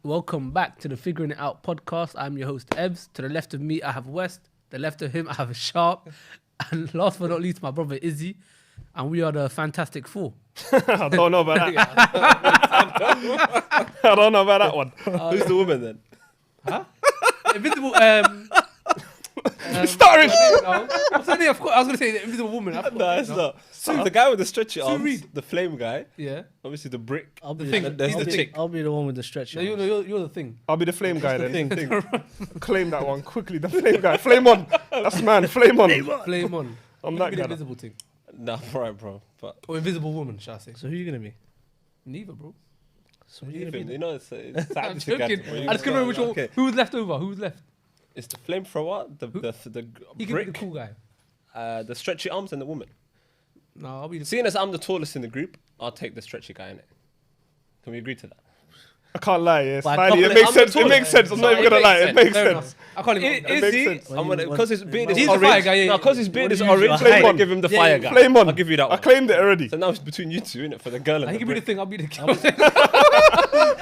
Welcome back to the Figuring It Out podcast. I'm your host, Ebbs. To the left of me, I have West. The left of him, I have Sharp. And last but not least, my brother, Izzy. And we are the Fantastic Four. I don't know about that. I don't know about that one. Who's the woman then? Huh? Invisible... Starring. What's her name? Of course, I was going to say the Invisible Woman. No, it's not. So the guy with the stretchy arms, Reed. the flame guy. Yeah. Obviously the brick. I'll be thing. the, There's I'll the be- chick. I'll be the one with the stretcher. No, you're the thing. I'll be the flame guy then. thing. Claim that one quickly. The flame guy. Flame on. That's man. Flame on. Flame on. I'm You that be guy. the Invisible thing. Nah, right, bro. But Or Invisible Woman, shall I say. So who are you gonna be? Neither, bro. So who are you gonna be? you know, it's I'm sad joking. I just couldn't remember which one. Okay. Who was left over? Who was left? It's the flamethrower, the He can be the brick, cool guy. the stretchy arms, and the woman. No, I'll be the... Seeing as I'm the tallest in the group, I'll take the stretchy guy in it. Can we agree to that? I can't lie. Yeah, But Smiley. I'm It makes the sense. It tallest. makes sense. I'm not So even it gonna lie. makes It makes Fair sense. enough. I can't even... It makes sense. Because his beard is He's the orange. fire guy, yeah, No, because his beard is What do you orange. use? Flame Flame on. on. Give him the Yeah, fire yeah. guy. Flame on. I'll give you that I one. claimed it already. So now it's between you two, innit? For the girl and He the can be the brick. thing. I'll be the...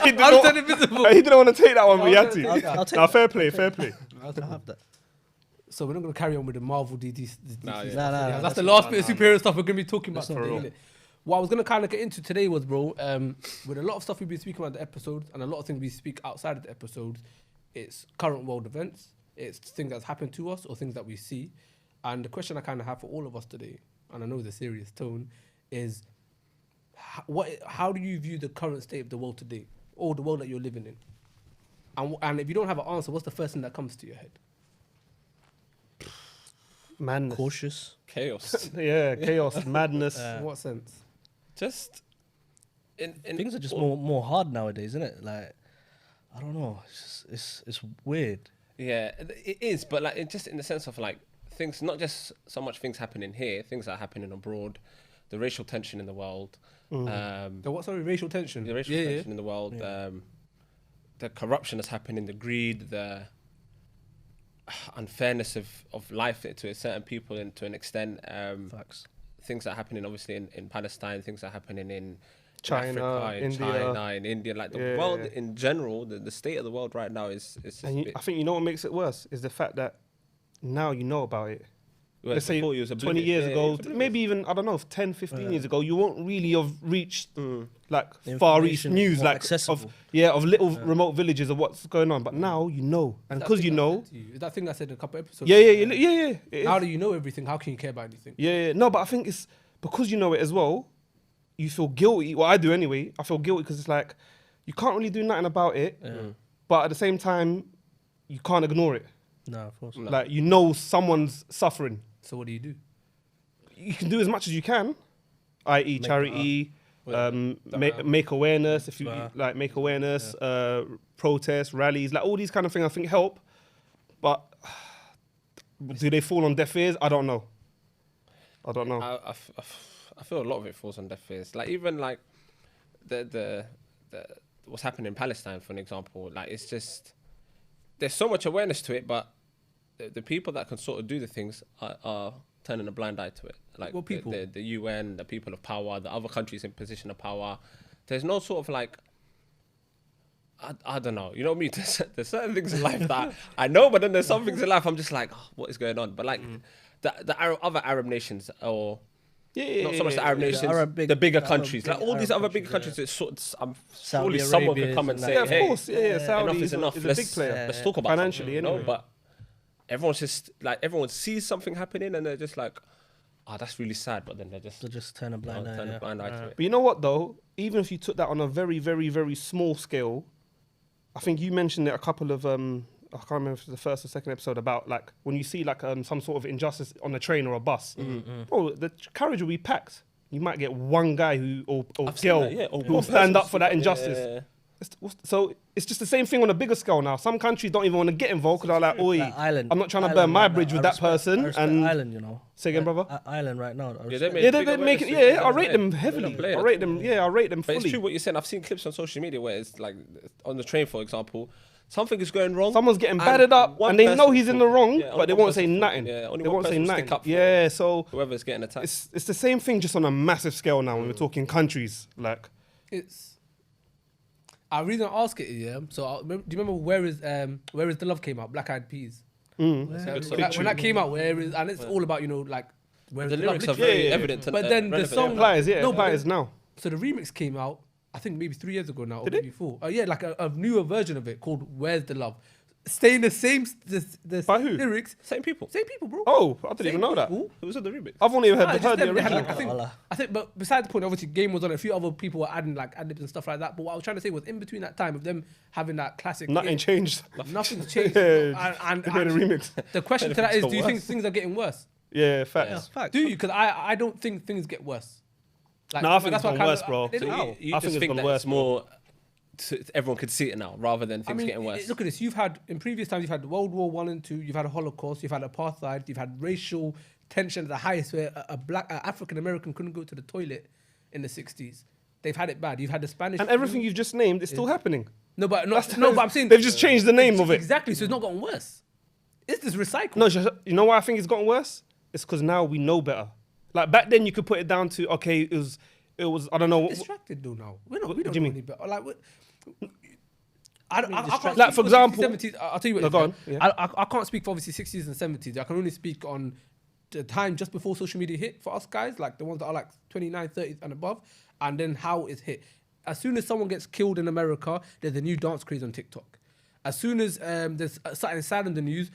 He did I'll not- turn invisible. He didn't want to take that one, but he had I'll to. I'll take Nah, that. fair play. Fair play. I'll have that. So we're not going to carry on with the Marvel DD. Nah, yeah. Nah, That's the last bit of superhero stuff we're going to be talking about That's not today, real. innit? What I was going to kind of get into today was, bro, with a lot of stuff we've been speaking about in the episodes and a lot of things we speak outside of the episodes, it's current world events, it's things that's happened to us or things that we see. And the question I kind of have for all of us today, and I know the serious tone, is how do you view the current state of the world today or the world that you're living in? And if you don't have an answer, what's the first thing that comes to your head? Madness. Cautious. Chaos. Yeah, chaos, madness. In what sense? Just in Things are just more hard nowadays, isn't it? Like, I don't know. It's weird. Yeah, it is, but like just in the sense of like things, not just so much things happening here, things that are happening abroad, the racial tension in the world, The what? Sorry, racial tension. the racial tension in the world, the corruption that's happening, the greed, the unfairness of life to certain people and to an extent. Facts. Things that are happening obviously in Palestine, things that are happening in China, Africa, in India. China, in India, like the Yeah. world in general, the state of the world right now is just And I think you know what makes it worse is the fact that now you know about it. well, Let's say before you was 20 years oblivious. Yeah, ago, you was oblivious. maybe even, I don't know, 10, 15 years ago, you won't really have reached like The Far East information news, more like accessible. of little remote villages of what's going on. But now you know. And That because thing you I know, said to you, is that thing I said in a couple episodes. yeah. It is. How do you know everything? How can you care about anything? Yeah. No, but I think it's because you know it as well, you feel guilty. Well, I do anyway. I feel guilty because it's like, you can't really do nothing about it. But at the same time, you can't ignore it. No, of course. No. Like, you know someone's suffering. So what do you do? You can do as much as you can, i.e. charity, make awareness, if you like, make awareness, protests, rallies, like all these kind of things I think help. But do they fall on deaf ears? I don't know. I feel a lot of it falls on deaf ears. Like even like the what's happening in Palestine, for an example. Like it's just there's so much awareness to it, but the people that can sort of do the things are turning a blind eye to it. Like What people? The UN, the people of power, the other countries in position of power. There's no sort of like. I don't know. You know me. There's certain things in life that I know, but then there's some things in life I'm just like, oh, what is going on? But like the other Arab nations or. Not so much the Arab nations, the bigger countries, like all these other bigger countries. It's sort. I'm surely someone can come and say, Yeah, of "Hey, course. Yeah. Saudi enough is enough. is a Let's big player. let's talk about financially, something," you know? anyway. But everyone's just like everyone sees something happening and they're just like, "Oh, that's really sad," but then they're just So just turn a blind eye. turn yeah. a blind eye to it. But you know what though? Even if you took that on a very, very, very small scale, I think you mentioned it a couple of I can't remember if it was the first or second episode about like when you see like some sort of injustice on a train or a bus, bro, the carriage will be packed. You might get one guy or I've seen girl that, yeah, or who will one stand person up for that yeah, injustice. yeah, yeah. So it's just the same thing on a bigger scale now. Some countries don't even want to get involved because they're like, oi, Like Ireland. I'm not trying to Ireland burn my right now. bridge with I that respect- person. I respect And Ireland, you know. say again, brother. Ireland right now. I Yeah, respect- they Yeah, big they're making. awareness, Yeah, I rate them They heavily. don't play I it rate at all. them. Yeah, I rate them But fully. it's true what you're saying. I've seen clips on social media where it's like on the train, for example, something is going wrong. Someone's getting and battered up, one and they know person he's in the will- wrong, yeah, but they one won't say person will- nothing. Yeah, only They one won't say person will nothing. stick up for Yeah, so whoever's getting attacked. it's the same thing, just on a massive scale now. When we're talking countries, like It's. reason I ask it is, yeah. So do you remember Where Is the Love came out? Black Eyed Peas. That's a good song. When that came out, and it's all about like where The is the love, lyrics are literally. very Yeah. evident. But then the relevant, song- yeah. Applies, yeah. No, No, but applies now. So the remix came out, I think maybe 3 years ago now, or Did maybe it? 4. Yeah, like a newer version of it called "Where's the Love," staying the same the By same who? lyrics, Same people. bro. Oh, I didn't Same even know that. people. It was on the remix. I've only No, heard, it's just heard the them, they had, original. like, I think, but besides the point, obviously, Game was on it. A few other people were adding like ad libs and stuff like that. But what I was trying to say was, in between that time of them having that classic, Nothing hit, changed. nothing's changed. Yeah, and they made a remix. the question to that is, It's do you got think worse. things are getting worse? Yeah, facts. Yeah. Fact. Do you? Because I don't think things get worse. Like, No, I think that's it's what gone kinda- worse, bro. they So don't. you I just think it's think gone that worse, it's more. Everyone could see it now, rather than things getting worse. Look at this. You've had in previous times. You've had World War One and Two. You've had a Holocaust. You've had apartheid. You've had racial tension at the highest, where a black African American couldn't go to the toilet in the 60s. They've had it bad. You've had the Spanish. And everything you've just named is still happening. No, but but I'm saying They've just changed the name of it. Exactly. So it's not gotten worse. It's just recycled. No, you know why I think it's gotten worse? It's because now we know better. Like back then, you could put it down to okay, it was I don't know. Distracted though now. We What don't do know you mean? any better. Like, I can't Like, speak for example- 70s. I'll tell you what. No, it is, go yeah. on, yeah. I can't speak for obviously 60s and 70s. I can only speak on the time just before social media hit for us guys, like the ones that are like 29, 30s and above, and then how it's hit. As soon as someone gets killed in America, there's a new dance craze on TikTok. As soon as there's something sad in the news,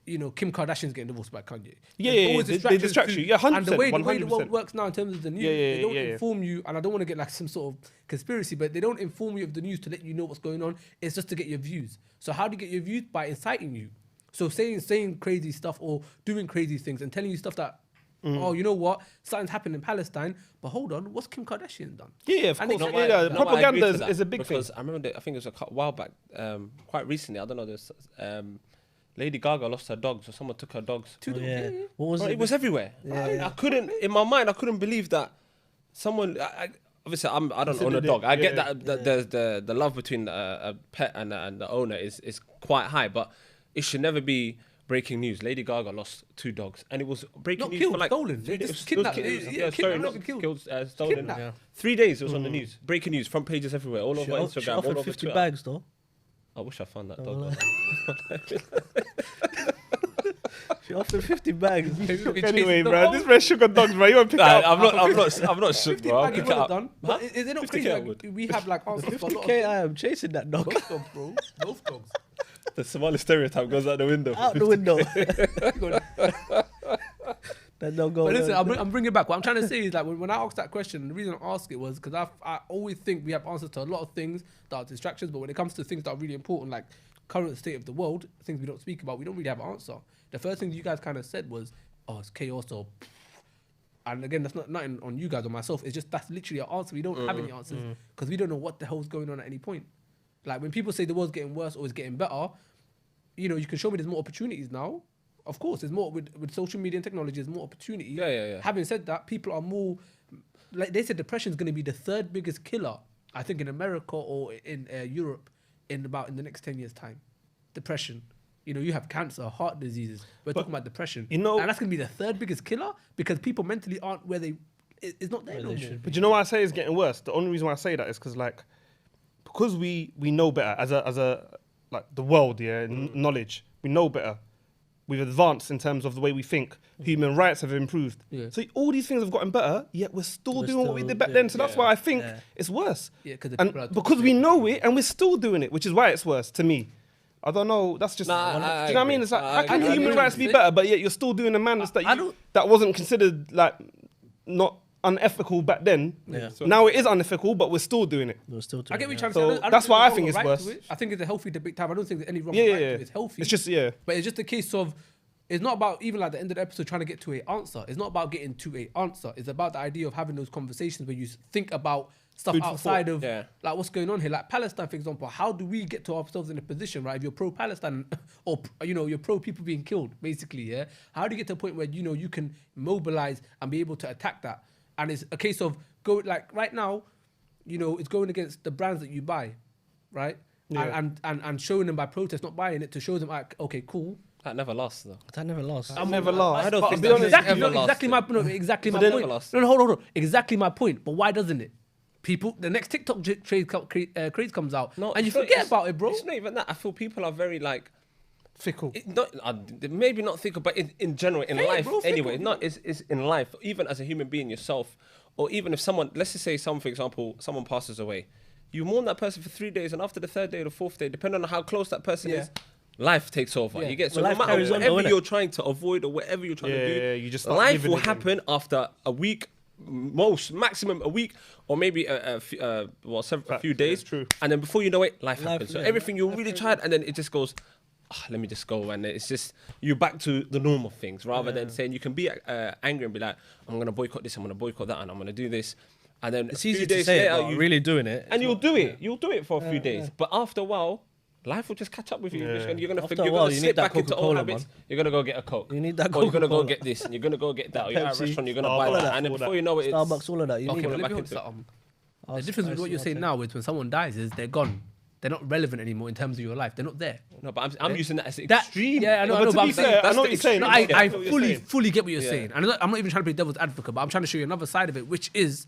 you know, Kim Kardashian's getting divorced by Kanye. Yeah, There's yeah, always they distractions distract too. you. Yeah, 100%, And the way the world 100%. works now in terms of the news, Yeah, yeah, they don't yeah, yeah. inform you, and I don't want to get like some sort of conspiracy, but they don't inform you of the news to let you know what's going on. It's just to get your views. So how do you get your views? By inciting you. So saying crazy stuff or doing crazy things and telling you stuff that, oh, you know what, something's happened in Palestine, but hold on, what's Kim Kardashian done? Yeah, of And course. they- Yeah, No, yeah, No, I agree propaganda to that is a big thing. because I remember, I think it was a while back, quite recently. I don't know. There's Lady Gaga lost her dogs, or someone took her dogs. Two Oh, dogs, yeah. yeah. What was Bro, it? it was everywhere. I couldn't, in my mind, I couldn't believe that someone. Obviously, I don't own a Considered dog. it, I get yeah. that there's the love between a pet and the owner is quite high, but it should never be breaking news. Lady Gaga lost 2 dogs, and it was breaking Not news killed, for like stolen. 3 They days. just It was kidnapped. killed. Kidnapped, Sorry, not not killed. killed, stolen. Kidnapped. Yeah. 3 days it was on the news, breaking news, front pages everywhere, all She over off- she Instagram, all offered over 50 Twitter. bags though. I wish I found that Oh, dog. She offered 50 bags. Anyway, bro, this red sugar dogs, bro. You want to pick Nah, it up? I'm not shook, 50 bro. I'll bag you pick would it have up. done. But is it not 50K crazy? I Like, would. we have like answers for a lot of 50k, I am chasing that dog both dogs, bro. Both dogs. The Somali stereotype goes out the window. out the window. That dog go. But listen, I'm bringing it back. What I'm trying to say is like when I asked that question, the reason I ask it was because I always think we have answers to a lot of things that are distractions, but when it comes to things that are really important, like current state of the world, things we don't speak about, we don't really have an answer. The first thing you guys kind of said was, "Oh, it's chaos," or, and again, that's not nothing on you guys or myself. It's just that's literally our answer. We don't have any answers because we don't know what the hell's going on at any point. Like when people say the world's getting worse or it's getting better, you know, you can show me there's more opportunities now. Of course, there's more with social media and technology. There's more opportunity. Yeah. Having said that, people are more like they said. Depression is going to be the 3rd biggest killer, I think, in America or in Europe in the next 10 years' time. Depression. You know, you have cancer, heart diseases. We're talking about depression. you know- and that's going to be the 3rd biggest killer because people mentally aren't where it's not there no more. But you know why I say it's getting worse? The only reason why I say that is because we know better as a like the world, yeah, knowledge. We know better. We've advanced in terms of the way we think. Human rights have improved. Yeah. So all these things have gotten better, yet we're still We're doing what we still- did back yeah, then. So that's why I think yeah. it's worse. Yeah, 'cause the and people are because we toxic. know it and we're still doing it, which is why it's worse to me. I don't know. That's just. Nah, do you know I what I mean? agree. It's like I how can agree. human I rights agree. be better, but yet you're still doing a madness that wasn't considered like not unethical back then. Yeah. Now it is unethical, but we're still doing it. We're still I get what you're trying to So say. I don't that's think why there's I think wrong or it's right worse. to it. I think it's a healthy debate time. I don't think there's any wrong Yeah, or yeah, right to yeah. it. It's healthy. It's just yeah. But it's just a case of, it's not about even like the end of the episode trying to get to an answer. It's not about getting to an answer. It's about the idea of having those conversations where you think about stuff Food for outside thought. of Yeah. like what's going on here. Like Palestine, for example. How do we get to ourselves in a position, right? If you're pro-Palestine or, you know, you're pro people being killed, basically, yeah? How do you get to a point where, you know, you can mobilize and be able to attack that? And it's a case of like right now, you know, it's going against the brands that you buy, right? Yeah. And showing them by protest, not buying it, to show them, like, okay, cool. That never lasts though. That never lost. Never lost. I don't But think to be that honest, never Exactly, lasted. exactly my point. But then- No, hold on. Exactly my point. But why doesn't it? people, the next TikTok craze comes out, No, and you it's not- forget it's- about it, bro. It's not even that. I feel people are very like, Fickle. maybe not thicker, but in general, in Fickle, life bro, anyway. fickle, Not is in life, even as a human being yourself, or even if someone, let's just say, for example, someone passes away, you mourn that person for 3 days, and after the third day or the fourth day, depending on how close that person Yeah. is, life takes over. Yeah. You get so Well, no life matter carries on though, whatever innit? you're trying to avoid or whatever you're trying to do, Yeah, you just start life living will again. happen after a week. Maximum a week, or maybe a few days. true. And then before you know it, life happens. So yeah, everything you really tried, and then it just goes, let me just go, and it's just you're back to the normal things rather than saying you can be angry and be like, I'm gonna boycott this, I'm gonna boycott that, and I'm gonna do this, and then It's a easy few to days say, later, but you really doing it. and you'll do it. You'll do it for a few days, but after a while, life will just catch up with you. Yeah. You're gonna, After a you're while, gonna you slip need that back into old Coca-Cola, habits. man. You're gonna go get a Coke. You need that Or you're gonna go Coca-Cola. get this, and you're gonna go get that. Or you're at a Pepsi, restaurant, you're gonna Starbucks, buy all that, that, and then all before that. you know it, Starbucks, all of that. You Okay, need but it let back me into answer it. something. The difference with what you're saying now is when someone dies is they're gone. They're not relevant anymore in terms of your life. They're not there. no, but I'm using that as That- extreme. yeah, I know, But to but be I'm saying fair, I that's know the what you're saying. No, extreme. I Yeah, what you're fully, saying. fully get what you're Yeah. saying. And I'm not even trying to play devil's advocate, but I'm trying to show you another side of it, which is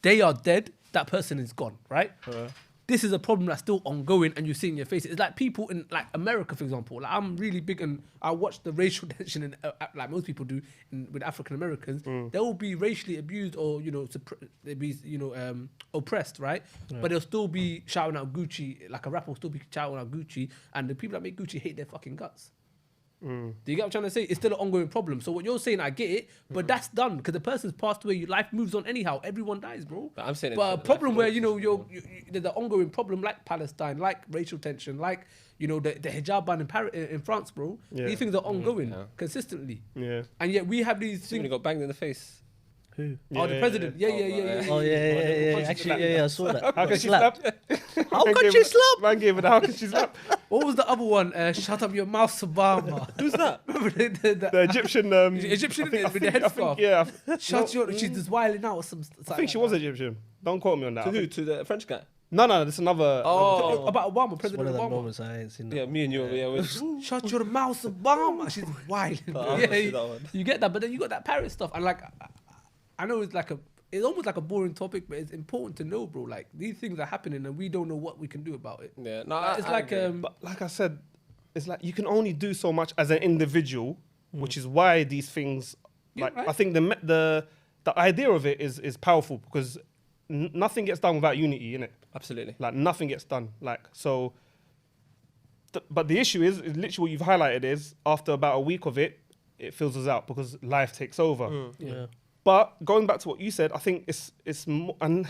they are dead, that person is gone, right? This is a problem that's still ongoing and you see in your face. It's like people in like America, for example. Like I'm really big and I watch the racial tension in, like most people do with African Americans. They will be racially abused or, you know, they'll be, you know, oppressed, right? But they'll still be shouting out Gucci, like a rapper will still be shouting out Gucci, and the people that make Gucci hate their fucking guts. Do you get what I'm trying to say? It's still an ongoing problem. So what you're saying, I get it, but that's done because the person's passed away. Your life moves on anyhow. Everyone dies, bro. But I'm saying but a it's- problem life where goes you know on. there's an ongoing problem like Palestine, like racial tension, like you know the hijab ban in France, bro. Yeah. These things are ongoing Yeah. consistently, Yeah. and yet we have these Somebody things. got banged in the face. Who? Oh, the president. Yeah. Oh yeah. Actually, yeah, I saw that. How Got can she slapped. slap? How Man could gave she it- slap? Man gave it. How can she slap? What was the other one? Shut up your mouth, Obama. Who's that? Remember The Egyptian. The Egyptian with the headscarf. Yeah. Shut your. She's just wilding out or some. I think she was Egyptian. Don't quote me on that. To who? To the French guy? No, that's another. Oh, About Obama, It's President one of them Obama. moments I ain't seen. That. yeah, me and you. Yeah, Shut your mouth, Obama. She's wild. Oh, I yeah, see you, that one. you get that, but then you got that Paris stuff, and like, I know it's almost like a boring topic, but it's important to know, bro. Like these things are happening, and we don't know what we can do about it. yeah. No, It's like But like I said, it's like you can only do so much as an individual, which is why these things. Yeah, Like right. I think the idea of it is powerful because nothing gets done without unity, innit? absolutely. Like nothing gets done. Like so. But the issue is literally what you've highlighted is after about a week of it, it filters out because life takes over. Yeah. But going back to what you said, I think and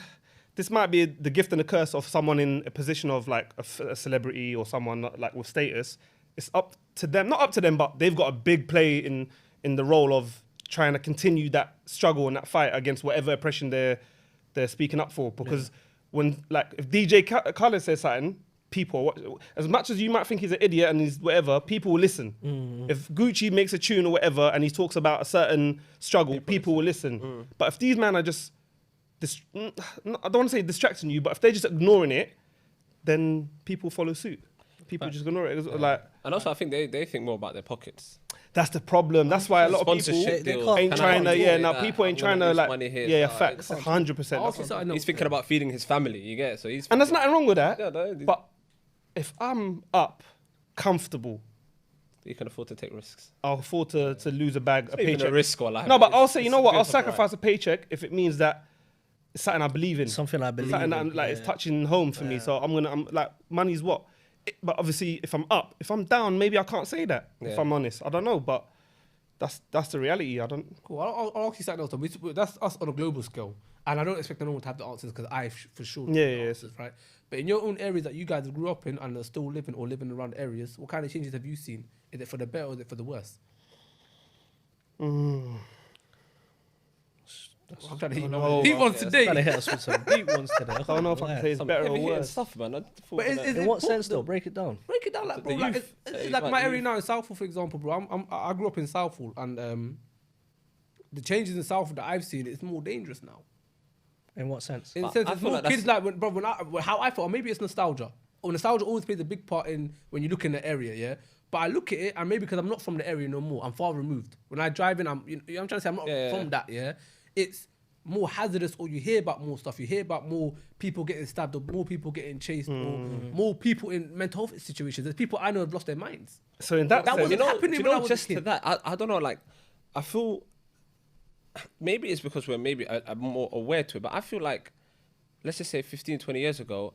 this might be the gift and the curse of someone in a position of like a celebrity or someone like with status. It's up to them, not up to them, but they've got a big play in the role of trying to continue that struggle and that fight against whatever oppression they're speaking up for. Because when like if DJ Khaled says something, people, as much as you might think he's an idiot and he's whatever, people will listen. If Gucci makes a tune or whatever and he talks about a certain struggle, people will listen. But if these men are just, I don't want to say distracting you, but if they're just ignoring it, then people follow suit. People just ignore it. It's like And also, I think they think more about their pockets. that's the problem. That's why a lot of people Sponsorship they deals. can't- ain't Can I trying to. control Yeah, it? now That people ain't I'm trying gonna to use like. money here, Yeah, so facts. 100%. Ask yourself, no, He's thinking about feeding his family. You get it? So he's. And there's nothing wrong with that. Yeah, no, But if I'm up, comfortable, you can afford to take risks. I'll afford to lose a bag, a Not even paycheck. a risk or life. No, but I'll say, you It's know what? good I'll stuff, right? sacrifice a paycheck if it means that it's something I believe in. Something I believe Something that in, I'm, like yeah. it's touching home for me. So I'm like, money's what? But obviously, if I'm up, if I'm down, maybe I can't say that. If Yeah. I'm honest, I don't know. But that's the reality. I don't. Cool. I'll ask you something else. That's us on a global scale, and I don't expect anyone to have the answers because I for sure know Yeah, the yeah, answers, right? But in your own areas that you guys grew up in and are still living or living around areas, what kind of changes have you seen? Is it for the better or is it for the worse? I'm trying to hit know, deep ones yeah, today. Trying to hit us with some deep ones today. I don't know if I can say it's Some better or heavy hitting worse. stuff, man. I thought But that- is In it what important sense, though? though? Break it down. Break it down, like, The bro. Like, youth. it's It's like like my area youth. now in Southall, for example, bro. I grew up in Southall, and the changes in Southall that I've seen, it's more dangerous now. In what sense? In the But sense, I there's feel more like kids like how I thought, or maybe it's nostalgia. Or nostalgia always plays a big part in when you look in the area, yeah. But I look at it, and maybe because I'm not from the area no more, I'm far removed. When I drive in, I'm trying to say I'm not Yeah, from yeah. that, yeah. It's more hazardous, or you hear about more stuff. You hear about more people getting stabbed, or more people getting chased, or more people in mental health situations. There's people I know have lost their minds. So in that That sense, wasn't happening when I was a just to kid. that, I don't know, like, I feel, maybe it's because we're maybe more aware to it, but I feel like, let's just say 15, 20 years ago,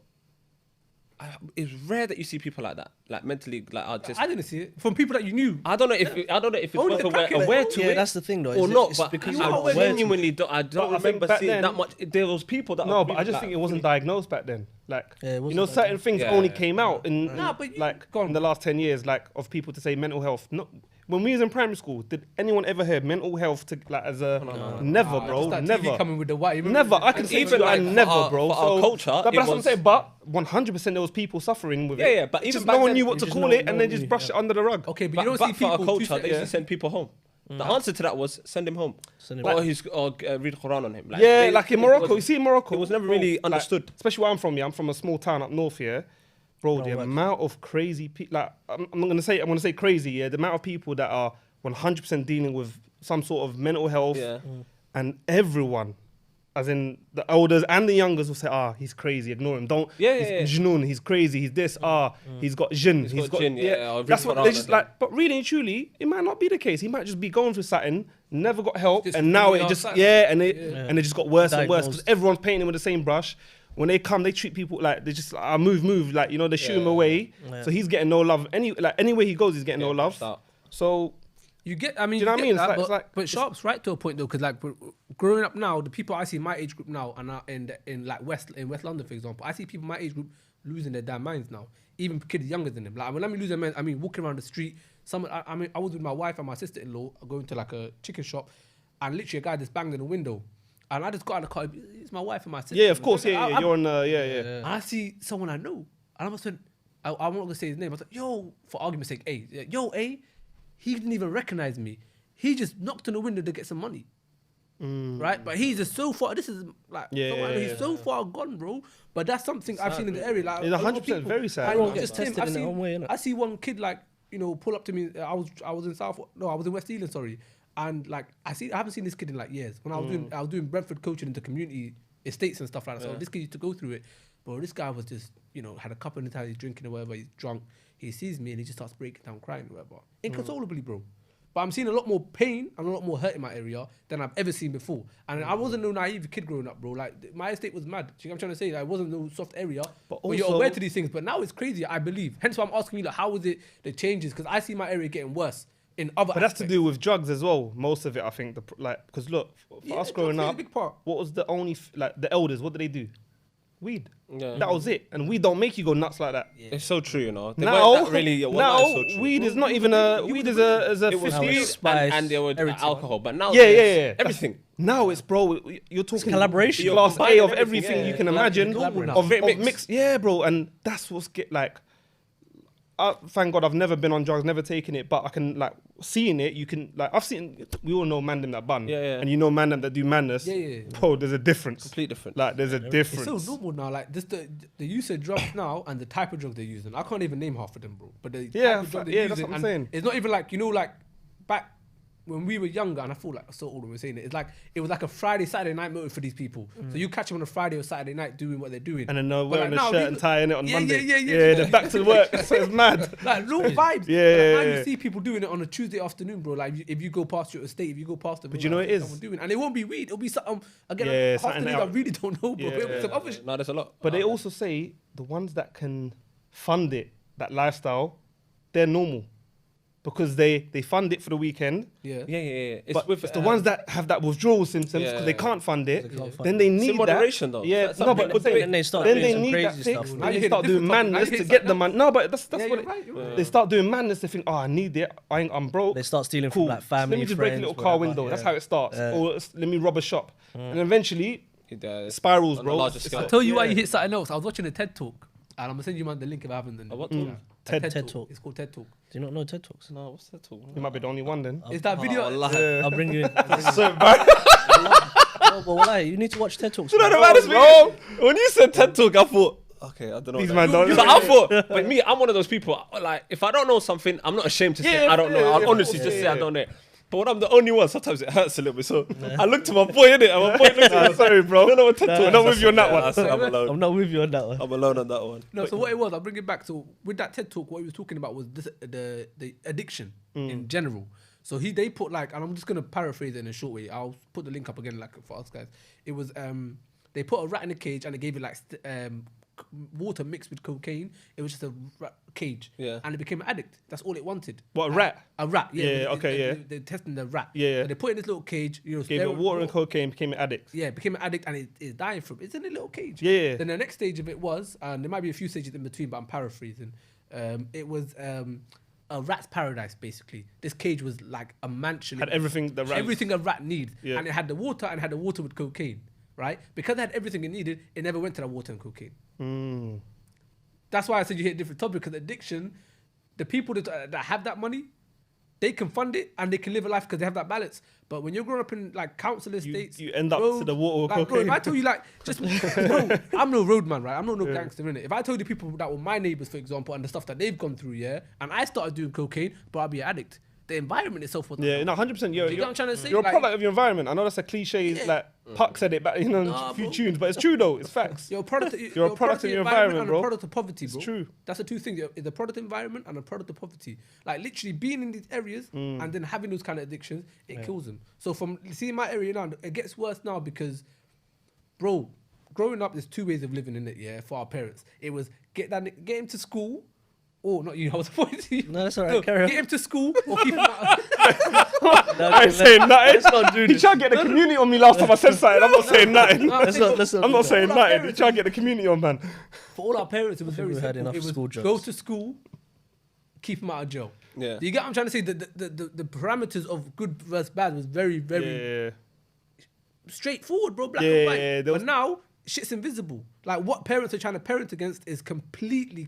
it's rare that you see people like that, like mentally, like, are just. I didn't see it from people that you knew. I don't know if it's Only because the we're crackheads. aware to Yeah, it that's the thing, though. or Is not. it's But because I you're aware to it. genuinely don't. I But don't I think remember back seeing then- that much. There was people that. no, but I just like, think it wasn't diagnosed back then. Like, Yeah, it you wasn't know, certain diagnosed. things Yeah. only came out in, Nah, but you- like, go on. in the last 10 years, like, of people to say mental health. No, when we was in primary school, did anyone ever hear mental health to, like, as a, never, bro, Just that never. TV coming with the white. Never, I can say even to you, I like, for never, our- bro. for our culture, but it that's what I'm was- saying. But 100% there was people suffering with it. Yeah, but It's even just back no one then, knew what you to just call know- it, and no they one just knew, brush it under the rug. Okay, but But, you don't but see for our people. culture, they used to send people home. The answer to that was send him home, Send him or home. read Quran on him. Like, Yeah, they- like in it Morocco, wasn't- you see in Morocco, it was never bro, really like, understood. especially where I'm from. Yeah, I'm from a small town up north here, bro. The works. amount of crazy people, like I'm gonna say crazy. Yeah, the amount of people that are 100% dealing with some sort of mental health, Yeah. and everyone, as in the elders and the youngers, will say, he's crazy, ignore him. Don't. Yeah, he's yeah, yeah. Jnoun, he's crazy, he's this. He's got jinn. He's got jinn, yeah, or That's read what Quran they or just something. like. But really and truly, it might not be the case. He might just be going through something, never got help, Just and now figuring it just out and it just got worse and worse because Diagnosed. everyone's painting with the same brush. When they come, they treat people like they just move, like, you know, they shoot him Yeah. away. Yeah. So he's getting no love. Anywhere he goes, he's getting no love. pushed out. So You get, I mean, Do you know what I get mean? It's that, like- but, it's like- but Sharp's right to a point though, because like growing up now, the people I see my age group now, and in like West London, for example, I see people my age group losing their damn minds now. Even kids younger than them. Like when I mean losing their minds, I mean walking around the street. I mean, I was with my wife and my sister-in-law going to like a chicken shop, and literally a guy just banged in the window, and I just got out of the car. It's my wife and my sister. yeah, of course, yeah. I- You're on, yeah. And I see someone I know, and I must have, I'm not gonna say his name. I was like, yo, for argument's sake, he didn't even recognize me. He just knocked on the window to get some money. Right? But he's just so far, this is like, Yeah, someone I know, yeah, he's so far gone, bro. But that's something I've seen in the area. Like, It's a lot of 100% people- very sad. and Everyone gets just him, tested I've in their seen- own way, innit? I see one kid like, pull up to me. I was in I was in West Ealing, sorry. And like, I haven't seen this kid in like years. When I was doing Brentford coaching into community estates and stuff like that. So this kid used to go through it. But this guy was just, had a couple of times, he's drinking or whatever, he's drunk. He sees me and he just starts breaking down crying or whatever. Inconsolably, bro. But I'm seeing a lot more pain and a lot more hurt in my area than I've ever seen before. And I wasn't no naive kid growing up, bro. Like, my estate was mad. Do you know what I'm trying to say? Like, it wasn't no soft area. But you're also- aware to these things. But now it's crazy, I believe. Hence why I'm asking you, like, how was it, the changes? Because I see my area getting worse in other But that's to aspects. do with drugs as well. Most of it, I think, because look, for Yeah, us growing drugs play a up, big part. what was the only the elders? What did they do? Weed. Yeah. That was it. And weed don't make you go nuts like that. It's so true, you know. They Now, weren't that really, that is so true. weed is not even a weed is a It was 50. weed spice, and there was everything. alcohol, but now Yeah, there's yeah. everything. Now it's, bro, you're talking collaboration. Class You're A of combining everything everything, you yeah. can Like, imagine it's normal now. of Great mix. mix. Yeah, bro, and that's what's thank God I've never been on drugs, never taken it, but I can seeing it. You can we all know man them that bun, Yeah. and you know man them that do madness. Yeah. Bro, there's a difference. Complete difference. Like there's a It's difference. so normal now. Like, just the use of drugs now and the type of drugs they're using. I can't even name half of them, bro. But the Yeah, type of drug yeah, they're that's using, what I'm and saying. It's not even like back when we were younger, and I feel like so old when we're saying it. It's like it was like a Friday, Saturday night motive for these people. So you catch them on a Friday or Saturday night doing what they're doing, And then But, wearing like, a now, shirt these- and tie in it on Yeah, Monday. yeah. they're back to work. So it's mad. like low vibes. Yeah. Like, now you see people doing it on a Tuesday afternoon, bro. Like if you go past your estate, if you go past the, But you know it is. someone doing, and it won't be weed. It'll be something again. Yeah, half the something things I else. really don't know, bro. Yeah. It'll be some other shit. No, there's a lot. But they also say the ones that can fund it, that lifestyle, they're normal. Because they fund it for the weekend. Yeah. Yeah. But it's the ones that have that withdrawal symptoms because they Yeah. can't fund it. They can't fund Then they It's need in moderation, that. though. Yeah, That's no, something- but then they start then doing they some need that crazy fix. stuff. Then Now you they hit start a doing different topic. Now madness you to hit get the something money. No, but that's Yeah, what you're it, right, you're right. they start doing madness. They think, I need it. I'm broke. They start stealing Cool. from like family, Let me just break a friends, little car whatever, window. That's yeah. how it starts. Yeah. Or let me rob a shop. And eventually, It spirals, on a bro. larger It's scale. I'll like- tell you why yeah. you hit something else. I was watching a TED talk, and I'm gonna send you man the link if I haven't. Then A what Yeah. talk? A TED talk. It's called TED Talk. Do you not know TED Talks? No, what's that talk? You might be the only one then. It's that video. I'll bring you in. So bad. No, but walai, you need to watch TED Talks. You know man. the maddest thing? When you said TED Talk, I thought, okay, I don't know. These what man that don't- is. So I thought, but me, I'm one of those people. Like, if I don't know something, I'm not ashamed to say Yeah, I don't know. yeah, I'll yeah, honestly yeah, just say yeah. I don't know. But when I'm the only one, sometimes it hurts a little bit. So I look to my boy, innit? And my boy looks at me. Sorry, bro. No, TED We're Talk. not with you on that one. I'm alone. I'm not with you on that one. I'm alone on that one. No, so what it was, I'll bring it back. So with that TED Talk, what he was talking about was this, the addiction in general. So they put like, and I'm just gonna paraphrase it in a short way. I'll put the link up again, like for us guys. It was they put a rat in a cage and they gave it like water mixed with cocaine. It was just a rat cage, Yeah. and it became an addict. That's all it wanted. What, a rat? A rat, yeah. Yeah, okay, They're testing the rat. Yeah. So they put it in this little cage. You know, Gave it water and cocaine, became an addict. yeah, became an addict and it's dying from it. It's in a little cage. Yeah. Then the next stage of it was, and there might be a few stages in between, but I'm paraphrasing. It was a rat's paradise, basically. This cage was like a mansion. Had everything the rat. Everything a rat needs. Yeah. And it had the water and had the water with cocaine, right? Because it had everything it needed, it never went to that water and cocaine. That's why I said you hit a different topic, because addiction, the people that have that money, they can fund it and they can live a life because they have that balance. But when you're growing up in like council estates, you end up to the water with like, bro, if cocaine. I tell you like, just bro, I'm no roadman, right? I'm not no gangster, innit? If I told you people that were my neighbors, for example, and the stuff that they've gone through, yeah, and I started doing cocaine, but I'd be an addict. The environment itself wasn't. Yeah, no, 100%. You get what I'm trying to say? You're a Like- product of your environment. I know that's a cliche. Yeah. Like Puck said it back, you know, in Nah, a few bro. tunes, but it's true though. It's facts. You're a product. You're a product of your environment, and bro. a product of poverty, bro. It's true. That's the two things. It's a product environment and a product of poverty. Like literally being in these areas and then having those kind of addictions, it kills them. So from seeing my area now, it gets worse now because, bro, growing up, there's two ways of living in it. Yeah, for our parents, it was get him to school. Oh, not you. I was pointing. No, that's all right, carry on. Get him to school or keep him out. I ain't saying nothing. Let's not do He this. tried to get the community on me last time I said something. I'm not saying nothing. Let's not I'm not do saying All our nothing. He parents- tried to get the community on, man. For all our parents, it was very we had simple. enough It was school jobs. go to school, keep him out of jail. Yeah. Do you get what I'm trying to say? The parameters of good versus bad was very, very Yeah. straightforward, bro. Black Yeah, and white. yeah, there but was- now shit's invisible. Like what parents are trying to parent against is completely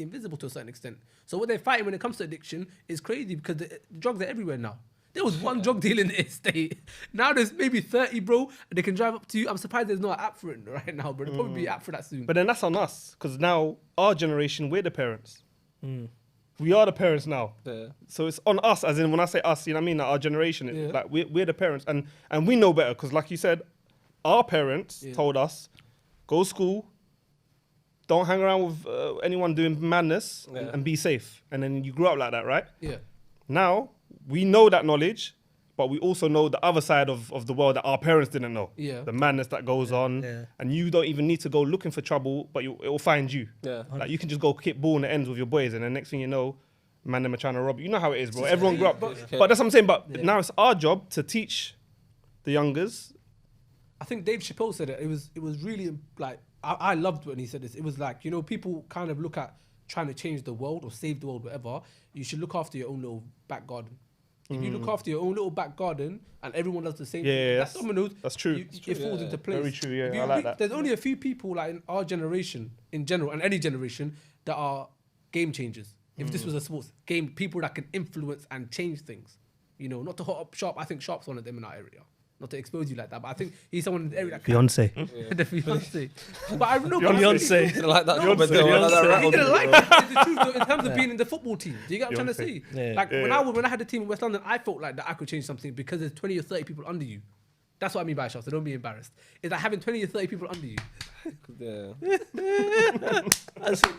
invisible to a certain extent. So what they're fighting when it comes to addiction is crazy because the drugs are everywhere now. There was one drug deal in the estate. Now there's maybe 30, bro. And they can drive up to you. I'm surprised there's no app for it right now, bro. There'll probably be an app for that soon. But then that's on us, because now our generation, we're the parents. We are the parents now. Yeah. So it's on us, as in when I say us, you know what I mean? Like our generation, Yeah. like we're the parents, and we know better, because like you said, our parents told us, go to school, don't hang around with anyone doing madness, Yeah. and be safe. And then you grew up like that, right? Yeah. Now we know that knowledge, but we also know the other side of the world that our parents didn't know. Yeah. The madness that goes on, yeah. and you don't even need to go looking for trouble, but it will find you. Yeah. Like you can just go kick ball in the ends with your boys, and the next thing you know, man, them are trying to rob you. You know how it is, bro. Everyone grew up, but that's what I'm saying. But now it's our job to teach the youngers. I think Dave Chappelle said it. It was really like I loved when he said this. It was like, you know, people kind of look at trying to change the world or save the world, whatever. You should look after your own little back garden. If you look after your own little back garden and everyone does the same, Yeah, thing, yeah, that's dominoes. that's true. It falls into place. Very true, yeah, If you I like that. There's only a few people like in our generation, in general, and any generation that are game changers. If this was a sports game, people that can influence and change things. You know, not to hot up Sharp. I think Sharp's one of them in our area. Not to expose you like that, but I think he's someone in the area that can. Beyonce. The Beyonce. But I know Beyonce. Didn't like that. No, comment there, I like that he rattle. didn't like that. It's the truth, though, in terms of being in the football team. Do you get what I'm trying to say? Yeah. Like Yeah. when I had a team in West London, I felt like that I could change something because there's 20 or 30 people under you. That's what I mean by shots. So don't be embarrassed. Is that having 20 or 30 people under you? Yeah.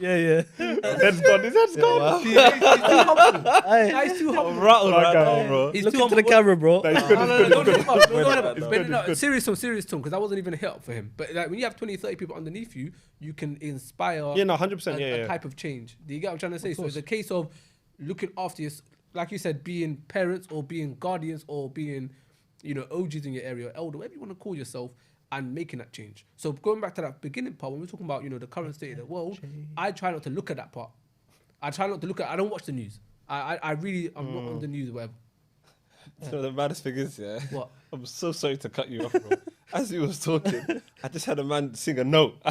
Yeah. Head's gone. His head's gone. He's too humble. Hey, He's too humble. Rattled right now, now, bro. He's look too into the humble. camera, bro. It's good. No, It's good. don't It's hit good. him up, don't hit him up. It's But good, no, it's good. serious tone, because that wasn't even a help for him. But like when you have 20 or 30 people underneath you, you can inspire Yeah, no, 100%. a Yeah. type of change. Do you get what I'm trying to say? So it's a case of looking after your, like you said, being parents or being guardians or being, you know, OGs in your area, or elder, whatever you want to call yourself, and making that change. So going back to that beginning part, when we're talking about, you know, the current state of the world, I try not to look at that part. I try not to look at. I don't watch the news. I really, I'm not on the news or whatever. So the maddest thing is, yeah. What? I'm so sorry to cut you off, bro. As he was talking, I just had a man sing a note. I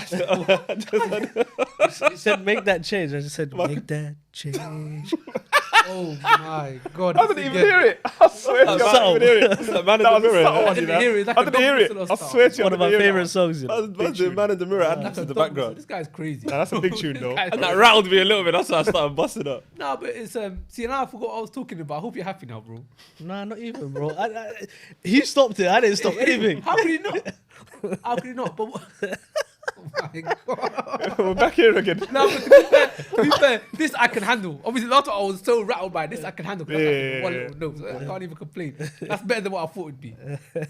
He said, make that change. I just said, make that change. Oh my god! I didn't even hear it. I swear to you, I didn't even hear it. That man in That the was a mirror. subtle I one, you didn't know. hear it. It's like I a didn't hear it. dog I whistle swear to you, I One of my didn't hear favorite that. songs. You know? That's the man in the mirror adding That's to a the dog whistle. background. This guy's crazy. Nah, that's a big tune, This though. guy's And that crazy. riled me a little bit. That's why I started busting up. No, but it's see now I forgot what I was talking about. I hope you're happy now, bro. Nah, not even, bro. He stopped it. I didn't stop anything. How could he not? How could he not? But what? Oh my god! We're back here again. No, but to be fair, this I can handle. Obviously, last time I was so rattled by this, I can handle. 'cause that's Yeah, one yeah, little note, so I can't even complain. That's better than what I thought it'd be.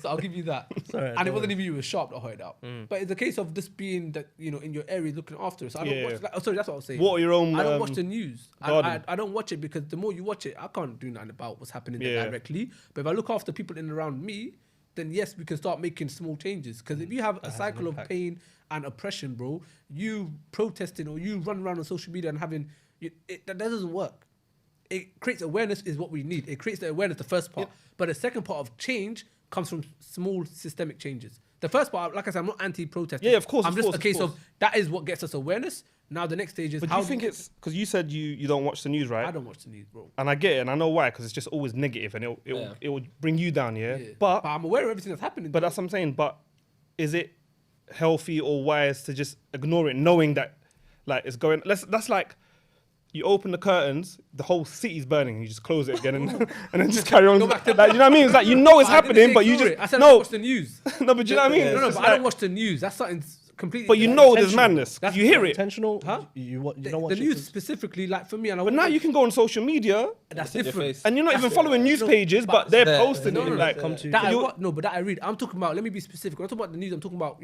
So I'll give you that. alright, And it don't wasn't even you were sharp that heard out. But it's a case of just being that in your area looking after it. So I don't Yeah. watch. Like, sorry, that's what I was saying. What are your own? I don't watch the news. garden. I don't watch it because the more you watch it, I can't do nothing about what's happening there Yeah. directly. But if I look after people in and around me, then yes, we can start making small changes. Because if you have a cycle of pain and oppression, bro, you protesting or you run around on social media and having that doesn't work. It creates awareness is what we need. It creates the awareness, the first part. But the second part of change comes from small systemic changes. The first part, like I said, I'm not anti-protesting. Yeah, of course, I'm of just course, a of case course. of that is what gets us awareness. Now the next stage is But do how you think it's because you said you don't watch the news, right? I don't watch the news, bro. And I get it, and I know why, because it's just always negative, and it will bring you down, yeah. Yeah. But I'm aware of everything that's happening. that's what I'm saying. But is it healthy or wise to just ignore it, knowing that like it's going? That's like you open the curtains, the whole city's burning, and you just close it again, and then just carry on. Go back to- Like, you know what I mean? It's like you know it's I didn't happening, say but you ignore just it. I said I no, don't watch the news. no. But you know what I mean? No, It's no, just but I don't like- watch the news. That's something completely. But you know there's intentional. madness. That's You hear it. Intentional? Huh? You don't the watch news it. specifically, like for me, and I But now you can go on social media, That's in your different. face. and you're not even following news No, pages, but but they're there- posting No, it. no, Like, no. come to- That I you're- what? No, but that I read. I'm talking about. Let me be specific. When I talk about the news, I'm talking about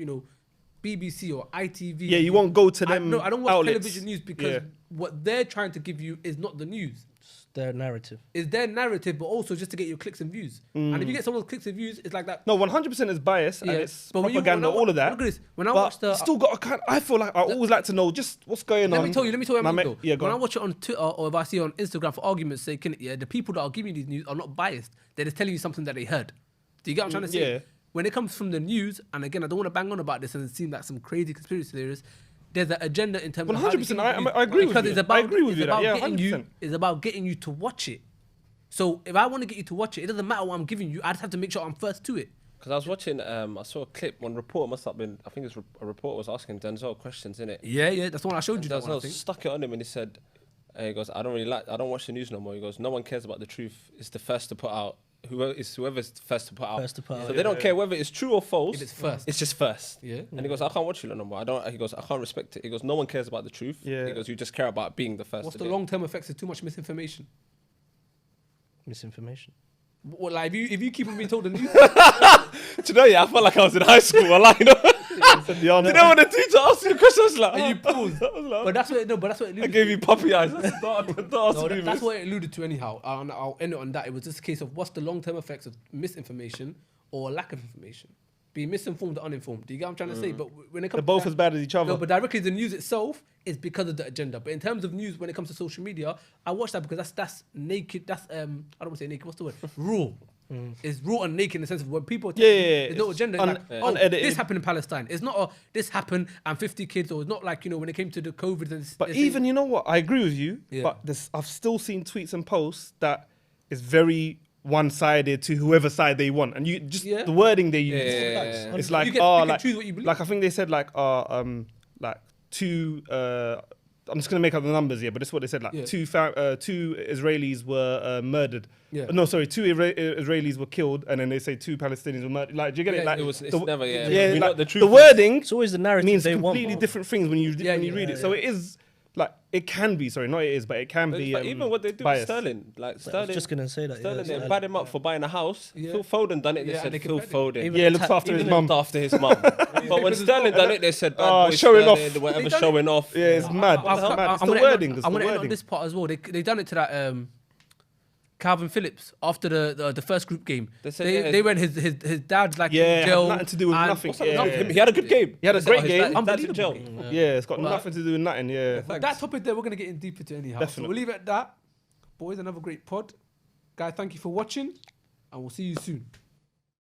BBC or ITV. yeah, you won't go to them. No, I don't watch outlets. television news because Yeah. what they're trying to give you is not the news. It's their narrative. It's their narrative, but also just to get your clicks and views. And if you get someone's clicks and views, it's like that. No, 100% is bias and it's But when you- propaganda, when I- all of that. Look at this. When I but watch the, still got a kind. I feel like I always like to know just what's going let on. me tell you what I And mean though. Yeah, go When I on. watch it on Twitter or if I see it on Instagram for argument's sake, the people that are giving you these news are not biased. They're just telling you something that they heard. Do you get what I'm trying to say? Yeah. When it comes from the news, and again, I don't want to bang on about this and it seems like some crazy conspiracy theorists. There's an agenda in terms of how they 100%, give you news. I agree with Because you. it's about, I agree with it's you that, about yeah, getting you. 100%. It's about getting you to watch it. So if I want to get you to watch it, it doesn't matter what I'm giving you. I just have to make sure I'm first to it. Because I was watching, I saw a clip. One reporter must have been. I think it's a reporter was asking Denzel questions in it. Yeah, that's the one I showed you. That one, I Denzel think. stuck it on him and he said, he goes, I don't watch the news no more. He goes, no one cares about the truth. It's the first to put out. Whoever's first to put out. First to put out. So they don't care whether it's true or false. If it's first. It's just first. Yeah. And he goes, I can't watch it no more. He goes, I can't respect it. He goes, no one cares about the truth. Yeah. He goes, you just care about being the first. What's to the do it." long-term effects of too much misinformation? Misinformation. What, like if you keep on being told the news, Do you know, yeah, I felt like I was in high school. I like, you know, Said the honor. you know when the teacher asked you the question, I was like, and you oh. pause. I was like, But that's what but that's what it I alluded gave to. you puppy eyes. Don't ask No, me that's this. what it alluded to anyhow. And I'll end it on that. It was just a case of what's the long-term effects of misinformation or lack of information. Being misinformed or uninformed. Do you get what I'm trying to say? But when it comes They're both to as bad as each other. No, but directly the news itself is because of the agenda. But in terms of news, when it comes to social media, I watch that because that's naked. That's I don't want to say naked. What's the word? Raw. It's raw and naked in the sense of when people tell Yeah, you yeah, yeah. there's no It's agenda. It's like, oh, unedited. this happened in Palestine. It's not this happened and 50 kids, or it's not like when it came to the COVID. And But even, you know what? I agree with you. Yeah. But I've still seen tweets and posts that is very one-sided to whoever side they want, and you just Yeah. the wording they use. Yeah. It's You like can like choose what you believe. like I think they said like two. I'm just gonna make up the numbers here, but this is what they said. Like Yeah. two Israelis were murdered. Yeah. No, sorry, two Israelis were killed, and then they say two Palestinians were murdered. Like, do you get it? Yeah, Like, It's the- never, yeah. yeah, We know like, the truth. the wording It's always the narrative means they want. completely bro. different things when you Yeah, read it. yeah. So it is like it can be. Sorry, not it is, but it can be. But even what they do biased. with Sterling, like I was Sterling, just gonna say that. Sterling, yeah, they bad him up for buying a house. Yeah. Phil Foden done it. They Yeah, said and they Phil can- Foden. even- Yeah, looks after his Even mum. looked after his mum. But when Sterling done it, they said bad boy showing off. Sterling, whatever They done showing off. Yeah, it's mad. I'm It's mad. It's the gonna wording. End It's on, I'm the gonna end on wording. this part as well. They done it to that Calvin Phillips after the first group game. They said, They went his dad's like Yeah, in it had jail. nothing to do with and- nothing. What's up with Yeah, him? yeah. He had a good game. He had a His great dad- game. his dad's in jail. Unbelievable. Yeah, it's got But- nothing to do with nothing. Yeah. But that topic there, we're gonna get in deeper to anyhow. So Definitely. we'll leave it at that. Boys, another great pod. Guys, thank you for watching, and we'll see you soon.